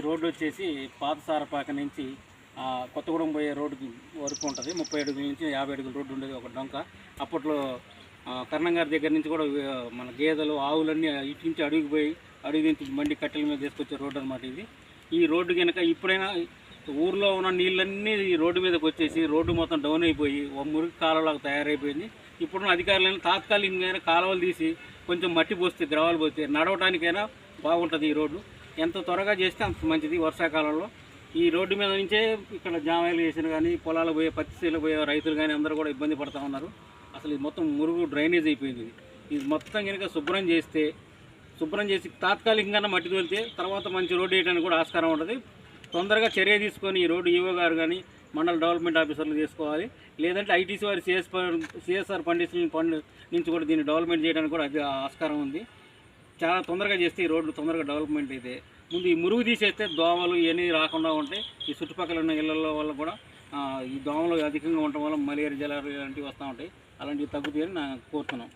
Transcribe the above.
Road వచ్చేసి పాత సారపాక నుంచి కొత్తగూడెం పోయే రోడ్డు వరకు ఉంటుంది. 30 అడుగుల నుంచి 50 అడుగుల రోడ్డు ఉండేది ఒక డొంక. అప్పట్లో కర్ణం గారి దగ్గర నుంచి కూడా మన గేదెలు ఆవులన్నీ ఇటు నుంచి అడుగు నుంచి బండి కట్టెల మీద తీసుకొచ్చే రోడ్డు అనమాట ఇది. ఈ రోడ్డు కనుక ఇప్పుడైనా ఊర్లో ఉన్న నీళ్ళన్నీ ఈ రోడ్డు మీదకి వచ్చేసి రోడ్డు మొత్తం డౌన్ అయిపోయి మురికి కాలువలాగా తయారైపోయింది. ఇప్పుడున్న అధికారులైనా తాత్కాలికంగా కాలువలు తీసి కొంచెం మట్టి పోస్తే గ్రవాలు పోస్తే నడవడానికైనా బాగుంటుంది. ఈ రోడ్డు ఎంత త్వరగా చేస్తే అంత మంచిది. వర్షాకాలంలో ఈ రోడ్డు మీద నుంచే ఇక్కడ జామాయిలు చేసిన కానీ పొలాలు పోయే పత్తి చేలు పోయే రైతులు కానీ అందరూ కూడా ఇబ్బంది పడుతూ ఉన్నారు. అసలు ఇది మొత్తం మురుగు డ్రైనేజ్ అయిపోయింది. ఇది మొత్తం కనుక శుభ్రం చేసి తాత్కాలికంగా మట్టి తోలితే తర్వాత మంచి రోడ్డు వేయడానికి కూడా ఆస్కారం ఉంటుంది. తొందరగా చర్య తీసుకొని ఈ రోడ్డు ఈవో గారు కానీ మండల డెవలప్మెంట్ ఆఫీసర్లు చేసుకోవాలి. లేదంటే ఐటీసీ వారి సిఎస్ఆర్ ఫండ్ నుంచి కూడా దీన్ని డెవలప్మెంట్ చేయడానికి కూడా అది ఆస్కారం ఉంది. చాలా తొందరగా చేస్తే ఈ రోడ్లు తొందరగా డెవలప్మెంట్ అయితే ముందు ఈ మురుగు తీసేస్తే దోమలు ఇవన్నీ రాకుండా ఉంటాయి. ఈ చుట్టుపక్కల ఉన్న ఇళ్లలో వల్ల కూడా ఈ దోమలు అధికంగా ఉండటం వల్ల మలేరియా జలాలు ఇలాంటివి వస్తూ ఉంటాయి. అలాంటివి తగ్గుతాయని నేను కోరుతున్నాం.